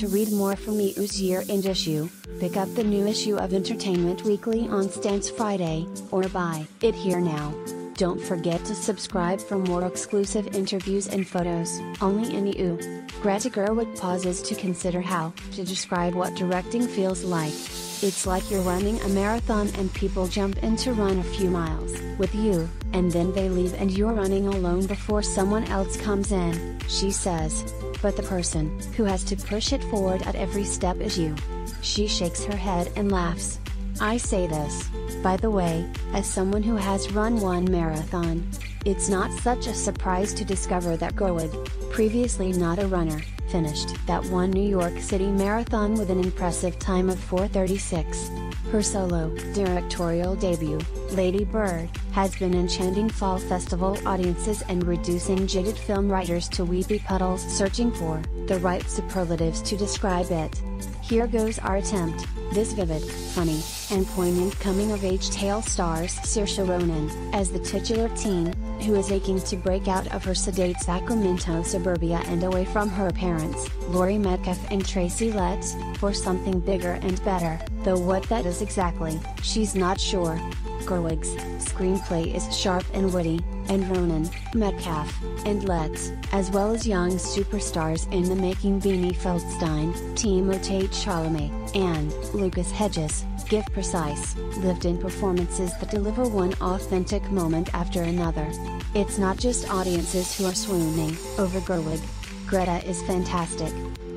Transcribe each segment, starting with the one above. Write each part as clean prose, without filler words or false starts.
To read more from EU's year-end issue, pick up the new issue of Entertainment Weekly on Stance Friday, or buy it here now. Don't forget to subscribe for more exclusive interviews and photos, only in EU. Greta Gerwig pauses to consider how to describe what directing feels like. It's like you're running a marathon and people jump in to run a few miles with you, and then they leave and you're running alone before someone else comes in, she says. But the person who has to push it forward at every step is you. She shakes her head and laughs. I say this, by the way, as someone who has run one marathon. It's not such a surprise to discover that Gerwig, previously not a runner, finished that one New York City marathon with an impressive time of 4:36. Her solo directorial debut, Lady Bird, has been enchanting fall festival audiences and reducing jaded film writers to weepy puddles searching for the right superlatives to describe it. Here goes our attempt. This vivid, funny, and poignant coming-of-age tale stars Saoirse Ronan as the titular teen, who is aching to break out of her sedate Sacramento suburbia and away from her parents, Laurie Metcalf and Tracy Letts, for something bigger and better, though what that is exactly, she's not sure. Gerwig's screenplay is sharp and witty, and Ronan, Metcalf, and Letts, as well as young superstars in the making Beanie Feldstein, Timothée Chalamet, and Lucas Hedges, give precise, lived-in performances that deliver one authentic moment after another. It's not just audiences who are swooning over Gerwig. Greta is fantastic.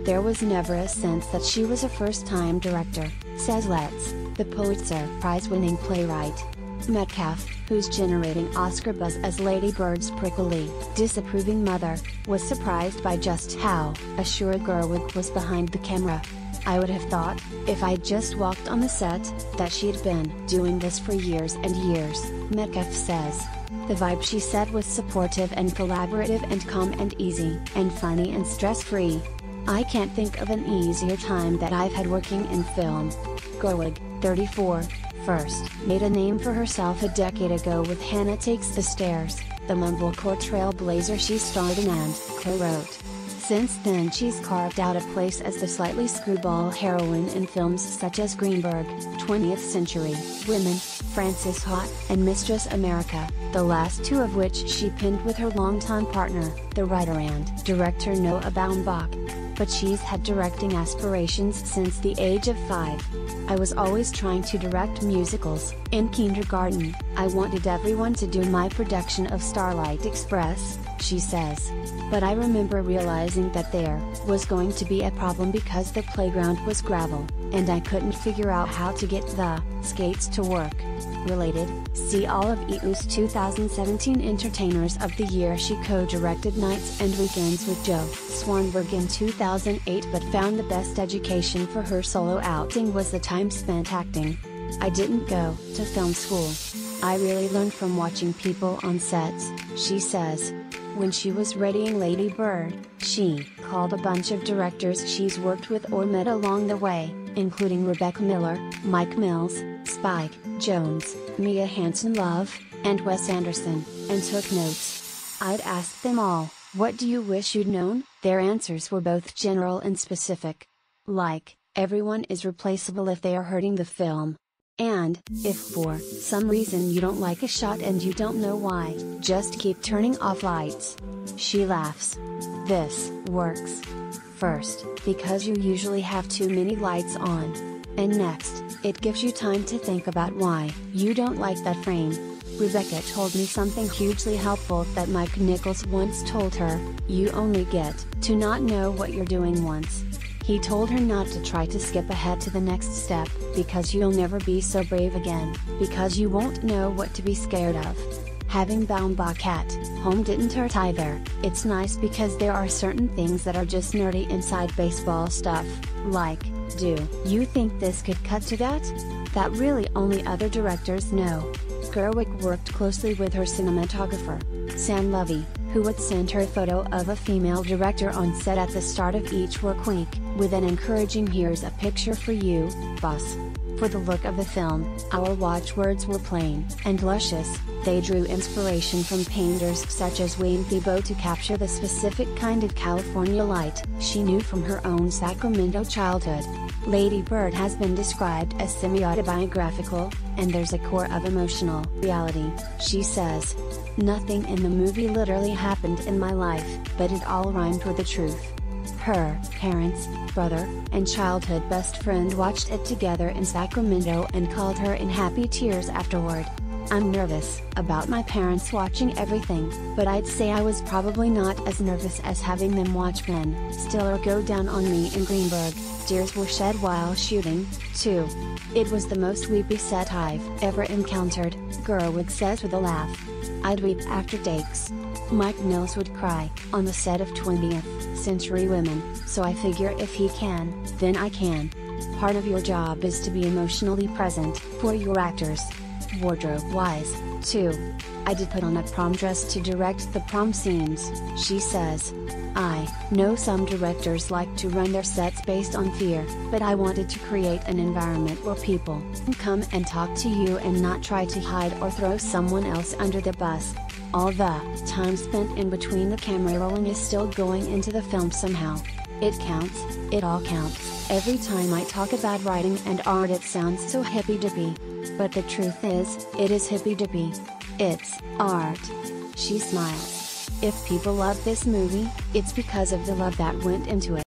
There was never a sense that she was a first-time director, says Letts, the Pulitzer Prize-winning playwright. Metcalf, who's generating Oscar buzz as Lady Bird's prickly, disapproving mother, was surprised by just how assured Gerwig was behind the camera. I would have thought, if I'd just walked on the set, that she'd been doing this for years and years, Metcalf says. The vibe she set was supportive and collaborative and calm and easy and funny and stress-free. I can't think of an easier time that I've had working in film. Gerwig, 34, first made a name for herself a decade ago with Hannah Takes the Stairs, the mumblecore trailblazer she starred in and co-wrote. Since then she's carved out a place as the slightly screwball heroine in films such as Greenberg, 20th Century Women, Frances Ha, and Mistress America, the last two of which she penned with her longtime partner, the writer and director Noah Baumbach. But she's had directing aspirations since the age of 5. I was always trying to direct musicals. In kindergarten, I wanted everyone to do my production of Starlight Express, she says. But I remember realizing that there was going to be a problem because the playground was gravel, and I couldn't figure out how to get the skates to work. Related, see all of EU's 2017 Entertainers of the Year. She co-directed Nights and Weekends with Joe Swanberg in 2008 but found the best education for her solo outing was the time spent acting. I didn't go to film school. I really learned from watching people on sets, she says. When she was readying Lady Bird, she called a bunch of directors she's worked with or met along the way, including Rebecca Miller, Mike Mills, Spike Jonze, Mia Hansen-Løve, and Wes Anderson, and took notes. I'd asked them all, what do you wish you'd known? Their answers were both general and specific. Like, everyone is replaceable if they are hurting the film. And, if for some reason you don't like a shot and you don't know why, just keep turning off lights. She laughs. This works. First, because you usually have too many lights on. And next, it gives you time to think about why you don't like that frame. Rebecca told me something hugely helpful that Mike Nichols once told her, you only get to not know what you're doing once. He told her not to try to skip ahead to the next step, because you'll never be so brave again, because you won't know what to be scared of. Having Baumbach at home didn't hurt either. It's nice because there are certain things that are just nerdy inside baseball stuff, like, do you think this could cut to that? That really only other directors know. Gerwig worked closely with her cinematographer, Sam Levy, who would send her a photo of a female director on set at the start of each work week, with an encouraging "here's a picture for you, boss." For the look of the film, our watchwords were plain and luscious: They drew inspiration from painters such as Wayne Thiebaud to capture the specific kind of California light she knew from her own Sacramento childhood. Lady Bird has been described as semi-autobiographical, and there's a core of emotional reality, she says. Nothing in the movie literally happened in my life, but it all rhymed with the truth. Her parents, brother, and childhood best friend watched it together in Sacramento and called her in happy tears afterward. I'm nervous about my parents watching everything, but I'd say I was probably not as nervous as having them watch Ben Stiller go down on me in Greenberg. Tears were shed while shooting, too. It was the most weepy set I've ever encountered, Gerwig says with a laugh. I'd weep after takes. Mike Mills would cry on the set of 20th Century Women, so I figure if he can, then I can. Part of your job is to be emotionally present for your actors. Wardrobe-wise, too. I did put on a prom dress to direct the prom scenes, she says. I know some directors like to run their sets based on fear, but I wanted to create an environment where people can come and talk to you and not try to hide or throw someone else under the bus. All the time spent in between the camera rolling is still going into the film somehow. It counts, it all counts. Every time I talk about writing and art it sounds so hippy-dippy. But the truth is, it is hippy-dippy. It's art. She smiles. If people love this movie, it's because of the love that went into it.